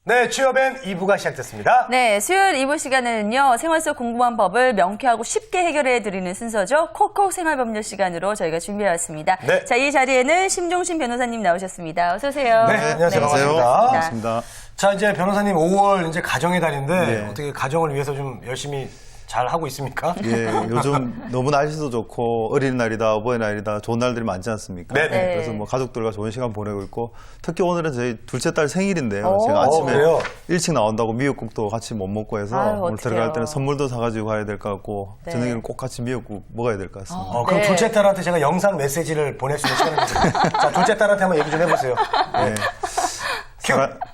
네, 취업엔 2부가 시작됐습니다. 네, 수요일 2부 시간에는요, 생활 속 궁금한 법을 명쾌하고 쉽게 해결해드리는 순서죠. 콕콕 생활법률 시간으로 저희가 준비해왔습니다. 네. 자, 이 자리에는 심종신 변호사님 나오셨습니다. 어서오세요. 네, 안녕하세요. 반갑습니다. 자, 이제 변호사님 5월 이제 가정의 달인데 네. 어떻게 가정을 위해서 좀 열심히 잘 하고 있습니까? 예, 요즘 너무 날씨도 좋고 어린이날이다, 어버이날이다 좋은 날들이 많지 않습니까? 네네. 네. 그래서 뭐 가족들과 좋은 시간 보내고 있고 특히 오늘은 저희 둘째 딸 생일인데요. 오. 제가 아침에 그래요? 일찍 나온다고 미역국도 같이 못 먹고 해서 아유, 오늘 어떡해요. 들어갈 때는 선물도 사가지고 가야 될 것 같고 네. 저녁에는 꼭 같이 미역국 먹어야 될 것 같습니다. 그럼 네. 둘째 딸한테 제가 영상 메시지를 보낼 수 있는 시간을 드립니다. 자, 둘째 딸한테 한번 얘기 좀 해보세요. 네.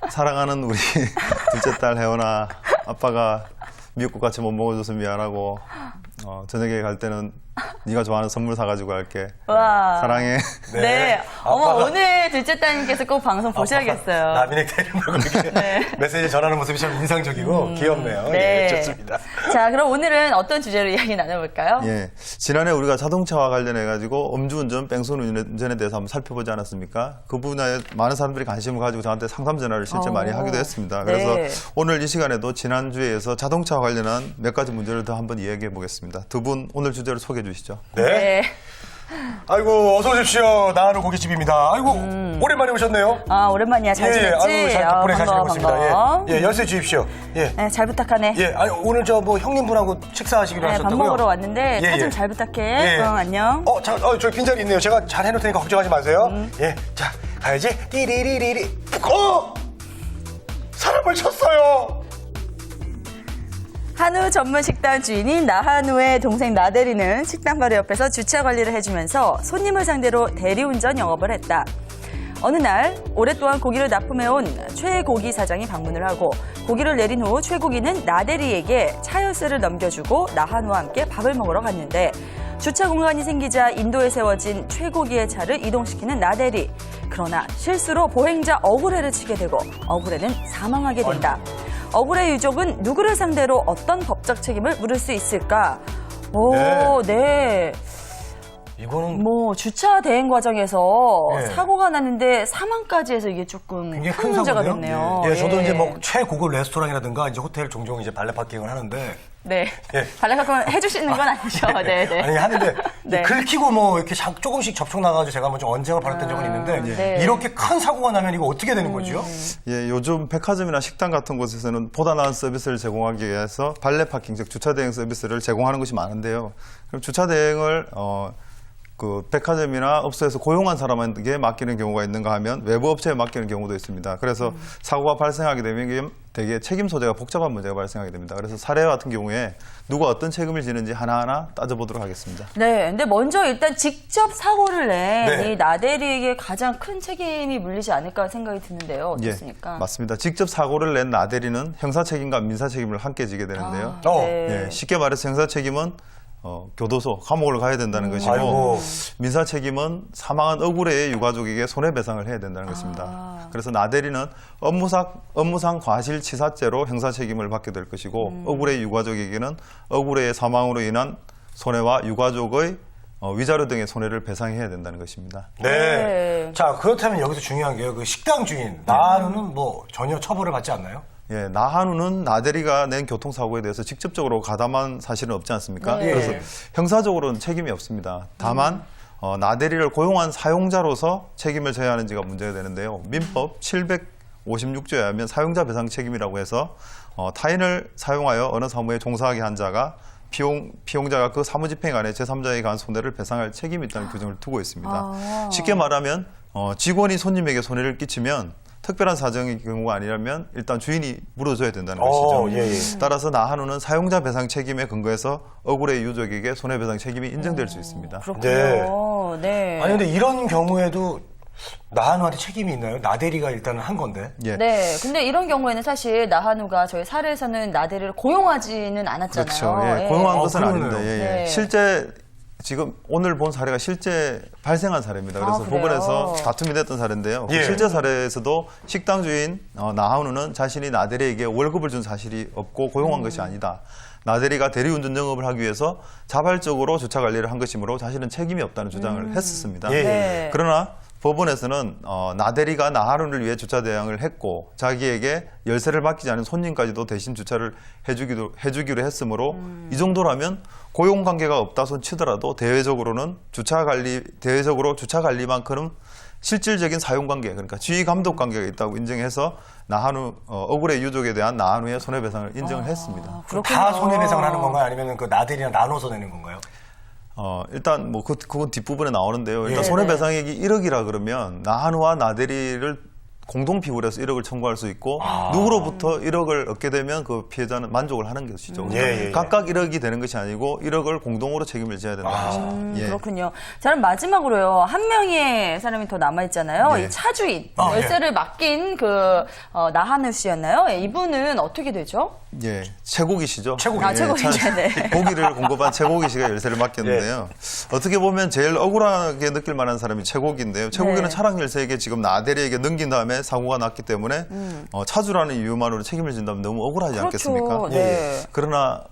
사랑하는 우리 둘째 딸 혜원아, 아빠가 미역국 같이 못 먹어줘서 미안하고 저녁에 갈 때는 네가 좋아하는 선물 사가지고 갈게. 와. 사랑해. 네. 어머, 아빠가- 오늘 둘째 따님께서 꼭 방송 보셔야겠어요. 나비넥 타이를 이렇게 네. 메시지 전하는 모습이 참 인상적이고 귀엽네요. 네. 예, 좋습니다. 자, 그럼 오늘은 어떤 주제로 이야기 나눠볼까요? 예, 지난해 우리가 자동차와 관련해가지고 음주운전, 뺑소니 운전에 대해서 한번 살펴보지 않았습니까? 그 분야에 많은 사람들이 관심을 가지고 저한테 상담 전화를 실제 많이 하기도 했습니다. 그래서 네. 오늘 이 시간에도 지난주에 이어서 자동차와 관련한 몇 가지 문제를 더 한번 이야기해 보겠습니다. 두 분 오늘 주제를 소개해 주시죠. 네. 아이고, 어서 오십시오. 나하루 고깃집입니다. 아이고, 오랜만에 오셨네요. 아, 오랜만이야. 잘 지냈지? 아유, 잘 덕분에 잘 지내고 반가워. 있습니다. 예, 열쇠 주십시오. 예. 네, 잘 부탁하네. 예, 아니, 오늘 저 뭐 형님분하고 식사하시기로 네, 하셨다고요? 밥 먹으러 왔는데 예, 차 좀 예. 잘 부탁해. 예. 응, 안녕. 저기 빈자리 있네요. 제가 잘 해놓을 테니까 걱정하지 마세요. 예, 자, 가야지. 띠리리리리. 사람을 쳤어요. 한우 전문 식당 주인인 나한우의 동생 나대리는 식당 바로 옆에서 주차 관리를 해주면서 손님을 상대로 대리운전 영업을 했다. 어느 날 오랫동안 고기를 납품해온 최고기 사장이 방문을 하고 고기를 내린 후 최고기는 나대리에게 차 열쇠를 넘겨주고 나한우와 함께 밥을 먹으러 갔는데 주차 공간이 생기자 인도에 세워진 최고기의 차를 이동시키는 나대리. 그러나 실수로 보행자 억울해를 치게 되고 억울해는 사망하게 된다. 억울해 유족은 누구를 상대로 어떤 법적 책임을 물을 수 있을까? 오, 네. 이거는 뭐 주차 대행 과정에서 네. 사고가 났는데 사망까지 해서 이게 조금 굉장히 큰 큰 문제가 사고네요. 됐네요. 예, 저도 이제 뭐 최고급 레스토랑이라든가 이제 호텔 종종 이제 발레 파킹을 하는데 네. 예. 발레카콘 해주시는 건 아니죠. 네, 네. 아니 하는데 네. 긁히고 뭐 이렇게 조금씩 접촉 나가지고 제가 뭐 좀 언쟁을 벌였던 적은 있는데 네. 이렇게 큰 사고가 나면 이거 어떻게 되는 거죠? 예, 요즘 백화점이나 식당 같은 곳에서는 보다 나은 서비스를 제공하기 위해서 발레 파킹, 즉 주차 대행 서비스를 제공하는 것이 많은데요. 그럼 주차 대행을 그 백화점이나 업소에서 고용한 사람에게 맡기는 경우가 있는가 하면 외부 업체에 맡기는 경우도 있습니다. 그래서 사고가 발생하게 되면 이게 되게 책임 소재가 복잡한 문제가 발생하게 됩니다. 그래서 사례 같은 경우에 누가 어떤 책임을 지는지 하나하나 따져보도록 하겠습니다. 네, 근데 먼저 일단 직접 사고를 낸 네. 이 나대리에게 가장 큰 책임이 물리지 않을까 생각이 드는데요. 어떻습니까? 예, 맞습니다. 직접 사고를 낸 나대리는 형사 책임과 민사 책임을 함께 지게 되는데요. 네. 예, 쉽게 말해서 형사 책임은 교도소, 감옥을 가야 된다는 것이고 아이고. 민사 책임은 사망한 억울해의 유가족에게 손해배상을 해야 된다는 것입니다. 그래서 나대리는 업무상 과실치사죄로 형사 책임을 받게 될 것이고 억울해의 유가족에게는 억울해의 사망으로 인한 손해와 유가족의 위자료 등의 손해를 배상해야 된다는 것입니다. 네. 네. 자, 그렇다면 여기서 중요한 게요. 그 식당 주인 나하루는 뭐 전혀 처벌을 받지 않나요? 예, 나한우는 나대리가 낸 교통사고에 대해서 직접적으로 가담한 사실은 없지 않습니까? 네. 그래서 형사적으로는 책임이 없습니다. 다만 나대리를 고용한 사용자로서 책임을 져야 하는지가 문제가 되는데요. 민법 756조에 하면 사용자 배상 책임이라고 해서 타인을 사용하여 어느 사무에 종사하게 한 자가 피용자가 그 사무집행 안에 제3자에 관한 손해를 배상할 책임이 있다는 규정을 두고 있습니다. 쉽게 말하면 직원이 손님에게 손해를 끼치면 특별한 사정의 경우가 아니라면 일단 주인이 물어줘야 된다는 것이죠. 예, 예. 따라서 나한우는 사용자 배상 책임에 근거해서 억울해 유족에게 손해배상 책임이 인정될 수 있습니다. 그렇군요. 네. 아니 근데 이런 경우에도 나하루한테 책임이 있나요? 나대리가 일단은 한 건데. 예. 네, 근데 이런 경우에는 사실 나한우가 저희 사례에서는 나대리를 고용하지는 않았잖아요. 그렇죠. 예, 고용한 것은 그러네요. 아닙니다. 예, 예. 네. 실제 지금 오늘 본 사례가 실제 발생한 사례입니다. 그래서 그래요? 법원에서 다툼이 됐던 사례인데요. 그 예. 실제 사례에서도 식당 주인 나한우는 자신이 나대리에게 월급을 준 사실이 없고 고용한 것이 아니다. 나대리가 대리운전 영업을 하기 위해서 자발적으로 주차 관리를 한 것이므로 자신은 책임이 없다는 주장을 했었습니다. 예, 예. 네. 그러나 법원에서는 나대리가 나하루를 위해 주차 대행을 했고 자기에게 열쇠를 맡기지 않은 손님까지도 대신 주차를 해주기로 했으므로 이 정도라면 고용관계가 없다 손 치더라도 대외적으로 주차 관리만큼은 실질적인 사용관계, 그러니까 지휘 감독 관계가 있다고 인정해서 나한우 억울해 유족에 대한 나한우의 손해배상을 인정을 했습니다. 다 손해배상을 하는 건가요? 아니면 그 나들이랑 나눠서 내는 건가요? 일단 뭐 그건 뒷부분에 나오는데요. 일단 예. 손해배상액이 1억이라 그러면 나한우와 나대리를 공동 피고를 해서 1억을 청구할 수 있고 누구로부터 1억을 얻게 되면 그 피해자는 만족을 하는 것이죠. 예. 각각 1억이 되는 것이 아니고 1억을 공동으로 책임을 져야 된다는 것입니다. 예. 그렇군요. 자, 그럼 마지막으로요. 한 명의 사람이 더 남아있잖아요. 네. 이 차주인, 아, 열쇠를 맡긴 나한우 씨였나요? 예, 이분은 어떻게 되죠? 예, 최고기시죠. 최고기. 아, 최고기죠. 네. 고기를 공급한 최고기씨가 열쇠를 맡겼는데요. 어떻게 보면 제일 억울하게 느낄 만한 사람이 최고기인데요. 최고기는 네. 차량 열쇠에게 지금 나대리에게 넘긴 다음에 사고가 났기 때문에 차주라는 이유만으로 책임을 진다면 너무 억울하지 않겠습니까? 그렇죠. 네. 그러나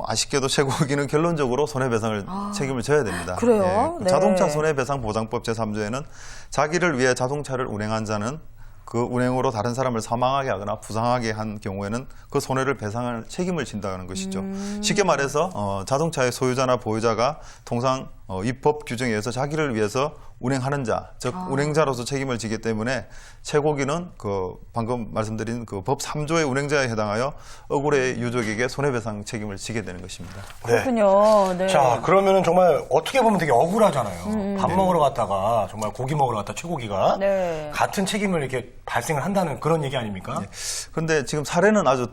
아쉽게도 최고기는 결론적으로 손해배상을 책임을 져야 됩니다. 그래요? 예, 네. 자동차 손해배상보장법 제3조에는 자기를 위해 자동차를 운행한 자는 그 운행으로 다른 사람을 사망하게 하거나 부상하게 한 경우에는 그 손해를 배상할 책임을 진다는 것이죠. 쉽게 말해서 자동차의 소유자나 보유자가 통상 이 법 규정에 의해서 자기를 위해서 운행하는 자, 즉 운행자로서 책임을 지기 때문에 최고기는 그 방금 말씀드린 그 법 3조의 운행자에 해당하여 억울해 유족에게 손해배상 책임을 지게 되는 것입니다. 그렇군요. 네. 자, 그러면은 정말 어떻게 보면 되게 억울하잖아요. 밥 먹으러 갔다가 정말 고기 먹으러 갔다 최고기가 네. 같은 책임을 이렇게 발생을 한다는 그런 얘기 아닙니까? 그런데 지금 사례는 아주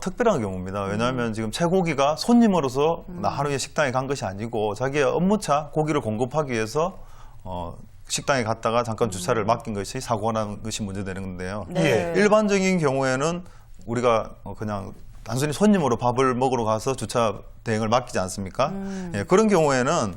특별한 경우입니다. 왜냐하면 지금 최고기가 손님으로서 나하루의 식당에 간 것이 아니고 자기의 업무차 고기를 공급하기 위해서 식당에 갔다가 잠깐 주차를 맡긴 것이 사고가 난 것이 문제되는 건데요. 네. 일반적인 경우에는 우리가 그냥 단순히 손님으로 밥을 먹으러 가서 주차 대행을 맡기지 않습니까? 예, 그런 경우에는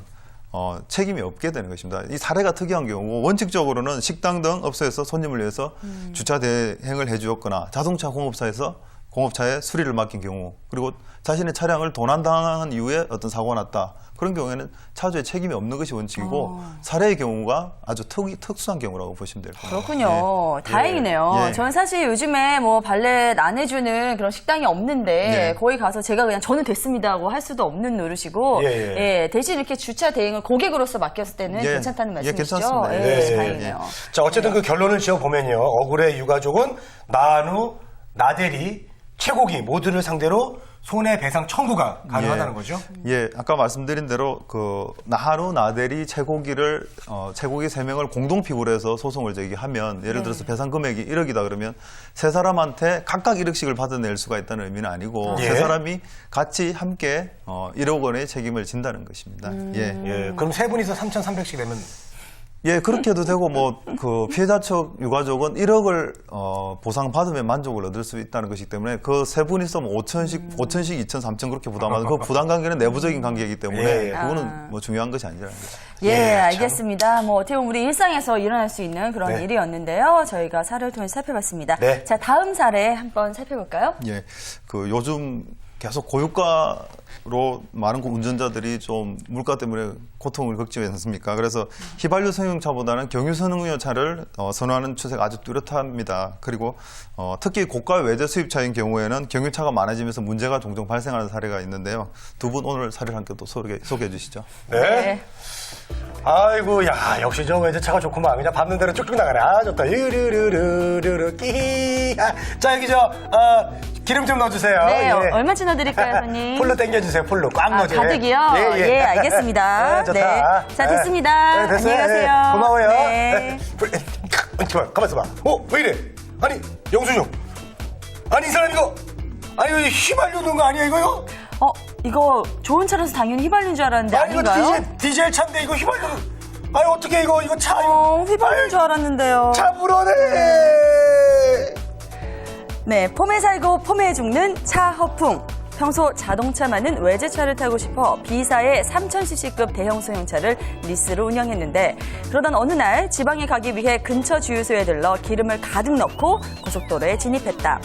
책임이 없게 되는 것입니다. 이 사례가 특이한 경우고 원칙적으로는 식당 등 업소에서 손님을 위해서 주차 대행을 해주었거나 자동차 공업차에 수리를 맡긴 경우 그리고 자신의 차량을 도난당한 이후에 어떤 사고가 났다. 그런 경우에는 차주의 책임이 없는 것이 원칙이고 사례의 경우가 아주 특수한 경우라고 보시면 될 겁니다. 그렇군요. 다행이네요. 예. 저는 사실 요즘에 뭐 발레 안 해주는 그런 식당이 없는데 예. 거기 가서 제가 그냥 저는 됐습니다 하고 할 수도 없는 노릇이고 예. 대신 이렇게 주차 대행을 고객으로서 맡겼을 때는 예. 괜찮다는 예, 말씀이시죠? 괜찮습니다. 예, 다행이네요. 자, 어쨌든 그 결론을 지어보면요. 억울해 유가족은 나한우, 나대리, 최고기 모두를 상대로 손해배상 청구가 가능하다는 거죠? 예, 아까 말씀드린 대로 그 나한우, 나대리, 최고기를 최고기 3명을 공동 피고로 해서 소송을 제기하면 예를 들어서 배상 금액이 1억이다 그러면 세 사람한테 각각 1억씩을 받아낼 수가 있다는 의미는 아니고 예. 세 사람이 같이 함께 1억 원의 책임을 진다는 것입니다. 예. 예. 그럼 세 분이서 3,300씩 내면 예, 그렇게 해도 되고, 그 피해자 측 유가족은 1억을, 보상받으면 만족을 얻을 수 있다는 것이기 때문에 그 세 분이서 5천씩, 2천, 3천 그렇게 부담하는 그 부담 관계는 내부적인 관계이기 때문에 예. 그거는 뭐 중요한 것이 아니라는 거죠. 예, 알겠습니다. 뭐 어떻게 보면 우리 일상에서 일어날 수 있는 그런 네. 일이었는데요. 저희가 사례를 통해서 살펴봤습니다. 네. 자, 다음 사례 한번 살펴볼까요? 예, 그 요즘 계속 고유가로 많은 운전자들이 좀 물가 때문에 고통을 겪지 않습니까? 그래서 휘발유 승용차보다는 경유 승용차를 선호하는 추세가 아주 뚜렷합니다. 그리고 특히 고가 외제 수입차인 경우에는 경유차가 많아지면서 문제가 종종 발생하는 사례가 있는데요. 두 분 오늘 사례를 함께 또 소개해 주시죠. 네. 아이고, 야, 역시 저 외제차가 좋구만. 그냥 밟는 대로 쭉쭉 나가네. 아, 좋다. 유르르르르르, 끼. 자, 여기 기름 좀 넣어주세요. 네, 예. 얼마쯤 넣어드릴까요, 손님? 풀로 당겨주세요, 풀로. 꽉 넣어줘요. 가득이요? 예. 알겠습니다. 좋다. 네. 자, 됐습니다. 네, 됐어요. 안녕히 가세요. 예, 고마워요. 네. 잠깐만, 가만 있어봐. 왜 이래? 아니, 영순이 형. 아니, 이 사람 이거 휘발유 넣은 거 아니야, 이거요? 이거 좋은 차라서 당연히 휘발유인 줄 알았는데 아니, 이거 아닌가요? 디젤 차인데 이거 휘발유. 아니, 어떻게 이거 차, 이거. 휘발유인 줄 알았는데요. 차 불어내! 네, 폼에 살고 폼에 죽는 차 허풍. 평소 자동차 많은 외제차를 타고 싶어 B사의 3000cc급 대형 소형차를 리스로 운영했는데 그러던 어느 날 지방에 가기 위해 근처 주유소에 들러 기름을 가득 넣고 고속도로에 진입했다.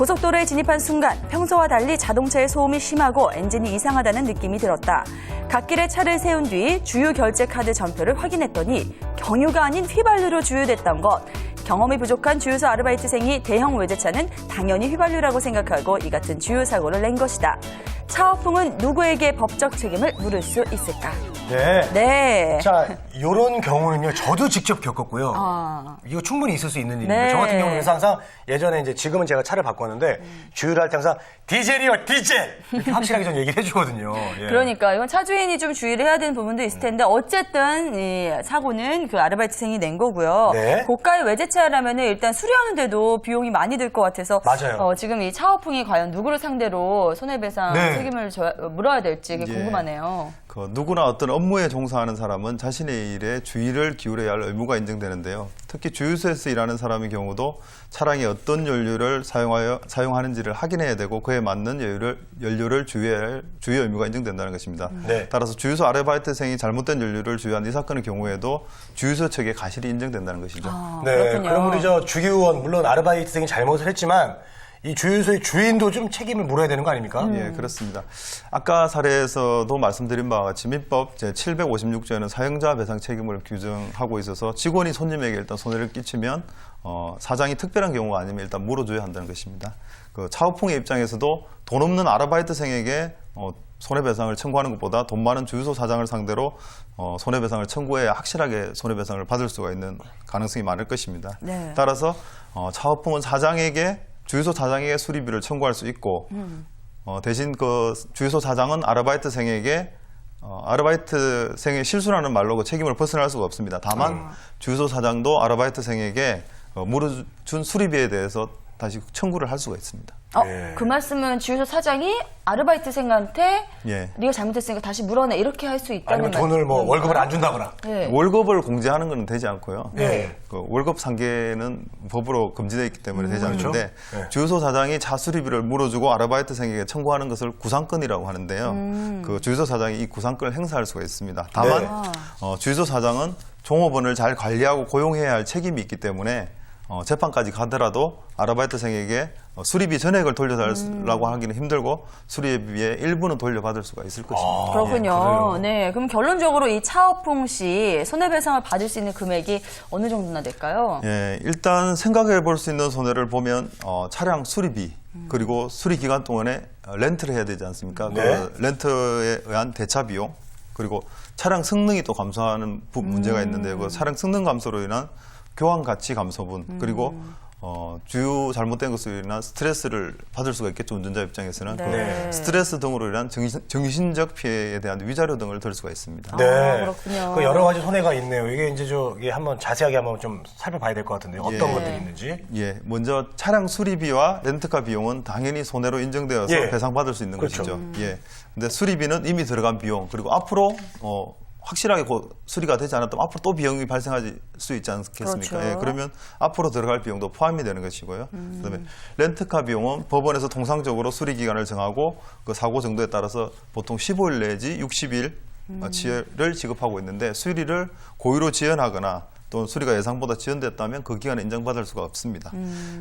고속도로에 진입한 순간 평소와 달리 자동차의 소음이 심하고 엔진이 이상하다는 느낌이 들었다. 갓길에 차를 세운 뒤 주유 결제 카드 전표를 확인했더니 경유가 아닌 휘발유로 주유됐던 것. 경험이 부족한 주유소 아르바이트생이 대형 외제차는 당연히 휘발유라고 생각하고 이 같은 주유 사고를 낸 것이다. 차 허풍은 누구에게 법적 책임을 물을 수 있을까? 네. 네. 자, 요런 경우는요, 저도 직접 겪었고요. 아. 이거 충분히 있을 수 있는 일입니다. 네. 저 같은 경우는 그래서 항상 예전에 이제 지금은 제가 차를 바꿨는데 주유를 할 때 항상 디젤이요, 디젤! 이렇게 확실하게 전 얘기를 해주거든요. 예. 그러니까 이건 차주인이 좀 주의를 해야 되는 부분도 있을 텐데 어쨌든 이 사고는 그 아르바이트생이 낸 거고요. 네. 고가의 외제차라면 일단 수리하는데도 비용이 많이 들 것 같아서 맞아요. 지금 이 차허풍이 과연 누구를 상대로 손해배상 네. 책임을 물어야 될지 이게 예. 궁금하네요. 누구나 어떤 업무에 종사하는 사람은 자신의 일에 주의를 기울여야 할 의무가 인정되는데요. 특히 주유소에서 일하는 사람의 경우도 차량이 어떤 연료를 사용하는지를 확인해야 되고 그에 맞는 연료를 주유해야 할 주유 의무가 인정된다는 것입니다. 네. 따라서 주유소 아르바이트생이 잘못된 연료를 주유한 이 사건의 경우에도 주유소 측에 가실이 인정된다는 것이죠. 네. 그렇군요. 그럼 우리 저 주유원, 물론 아르바이트생이 잘못을 했지만 이 주유소의 주인도 좀 책임을 물어야 되는 거 아닙니까? 예, 그렇습니다. 아까 사례에서도 말씀드린 바와 같이 민법 제756조에는 사용자 배상 책임을 규정하고 있어서 직원이 손님에게 일단 손해를 끼치면 사장이 특별한 경우가 아니면 일단 물어줘야 한다는 것입니다. 그 차후풍의 입장에서도 돈 없는 아르바이트생에게 손해배상을 청구하는 것보다 돈 많은 주유소 사장을 상대로 손해배상을 청구해야 확실하게 손해배상을 받을 수가 있는 가능성이 많을 것입니다. 네. 따라서 차후풍은 주유소 사장에게 수리비를 청구할 수 있고 대신 그 주유소 사장은 아르바이트생에게 아르바이트생의 실수라는 말로 그 책임을 벗어날 수가 없습니다. 다만 주유소 사장도 아르바이트생에게 물어준 수리비에 대해서 다시 청구를 할 수가 있습니다. 예. 그 말씀은 주유소 사장이 아르바이트생한테 예. 네가 잘못했으니까 다시 물어내 이렇게 할 수 있다는 아니면 돈을 뭐 말씀인가요? 월급을 안 준다거나. 네. 월급을 공제하는 것은 되지 않고요. 네. 그 월급 상계는 법으로 금지되어 있기 때문에 되지 않는데 네. 주유소 사장이 차 수리비를 물어주고 아르바이트생에게 청구하는 것을 구상권이라고 하는데요. 그 주유소 사장이 이 구상권을 행사할 수가 있습니다. 다만 네. 주유소 사장은 종업원을 잘 관리하고 고용해야 할 책임이 있기 때문에 재판까지 가더라도 아르바이트생에게 수리비 전액을 돌려달라고 하기는 힘들고 수리비의 일부는 돌려받을 수가 있을 것입니다. 그렇군요. 네, 그럼 결론적으로 이 차허풍 씨 손해배상을 받을 수 있는 금액이 어느 정도나 될까요? 예, 일단 생각해 볼 수 있는 손해를 보면 차량 수리비 그리고 수리 기간 동안에 렌트를 해야 되지 않습니까? 네. 그 렌트에 의한 대차 비용 그리고 차량 성능이 또 감소하는 문제가 있는데요. 그 차량 성능 감소로 인한 교환 가치 감소분 그리고 주유 잘못된 것으로 인한 스트레스를 받을 수가 있겠죠. 운전자 입장에서는 네. 그 스트레스 등으로 인한 정신적 피해에 대한 위자료 등을 들 수가 있습니다. 네. 그렇군요. 그 여러 가지 손해가 있네요. 이게 이제 이게 한번 자세하게 한번 좀 살펴봐야 될 것 같은데요. 어떤 예. 것들이 있는지. 예, 먼저 차량 수리비와 렌트카 비용은 당연히 손해로 인정되어서 예. 배상받을 수 있는 그렇죠. 것이죠. 예. 근데 수리비는 이미 들어간 비용 그리고 앞으로 확실하게 수리가 되지 않았다면 앞으로 또 비용이 발생할 수 있지 않겠습니까? 그렇죠. 예, 그러면 앞으로 들어갈 비용도 포함이 되는 것이고요. 그다음에 렌트카 비용은 법원에서 통상적으로 수리 기간을 정하고 그 사고 정도에 따라서 보통 15일 내지 60일 치해를 지급하고 있는데 수리를 고의로 지연하거나 또는 수리가 예상보다 지연됐다면 그 기간에 인정받을 수가 없습니다.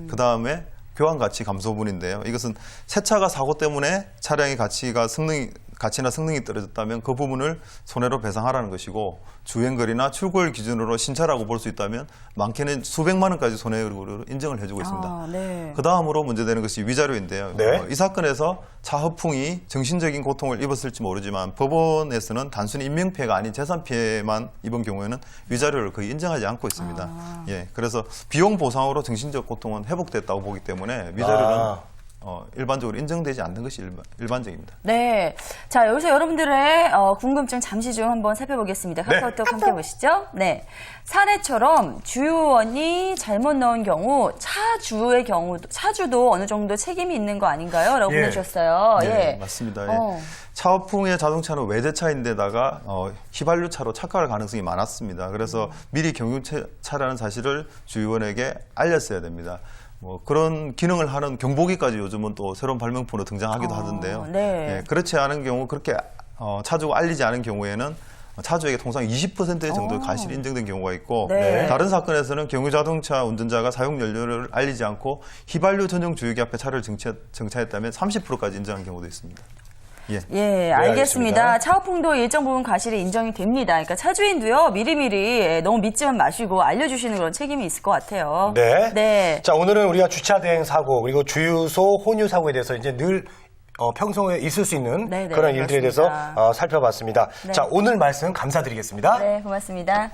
그다음에 교환 가치 감소분인데요. 이것은 새 차가 사고 때문에 차량의 가치나 성능이 떨어졌다면 그 부분을 손해로 배상하라는 것이고 주행거리나 출고일 기준으로 신차라고 볼 수 있다면 많게는 수백만 원까지 손해로 인정을 해주고 있습니다. 네. 그 다음으로 문제되는 것이 위자료인데요. 네. 이 사건에서 차 허풍이 정신적인 고통을 입었을지 모르지만 법원에서는 단순히 인명피해가 아닌 재산피해만 입은 경우에는 위자료를 거의 인정하지 않고 있습니다. 예, 그래서 비용 보상으로 정신적 고통은 회복됐다고 보기 때문에 위자료는 일반적으로 인정되지 않는 것이 일반적입니다. 네. 자, 여기서 여러분들의 궁금증 잠시 좀 한번 살펴보겠습니다. 카카오톡 함께 보시죠. 네. 사례처럼 주유원이 잘못 넣은 경우 차주도 어느 정도 책임이 있는 거 아닌가요? 라고 예. 보내주셨어요. 네, 예. 맞습니다. 어. 예. 차후풍의 자동차는 외제차인데다가 휘발유차로 착각할 가능성이 많았습니다. 그래서 미리 경유차라는 사실을 주유원에게 알렸어야 됩니다. 그런 기능을 하는 경보기까지 요즘은 또 새로운 발명품으로 등장하기도 하던데요. 네. 예, 그렇지 않은 경우 그렇게 차주가 알리지 않은 경우에는 차주에게 통상 20% 정도의 과실이 인정된 경우가 있고 네. 다른 사건에서는 경유자동차 운전자가 사용 연료를 알리지 않고 휘발유 전용 주유기 앞에 차를 정차했다면 30%까지 인정한 경우도 있습니다. 예. 예, 알겠습니다. 차후풍도 일정 부분 과실이 인정이 됩니다. 그러니까 차주인도요, 미리미리 너무 믿지만 마시고 알려주시는 그런 책임이 있을 것 같아요. 네. 네. 자, 오늘은 우리가 주차 대행 사고 그리고 주유소 혼유 사고에 대해서 이제 늘 평소에 있을 수 있는 네네, 그런 일들에 대해서 그렇습니다. 살펴봤습니다. 네. 자, 오늘 말씀 감사드리겠습니다. 네, 고맙습니다.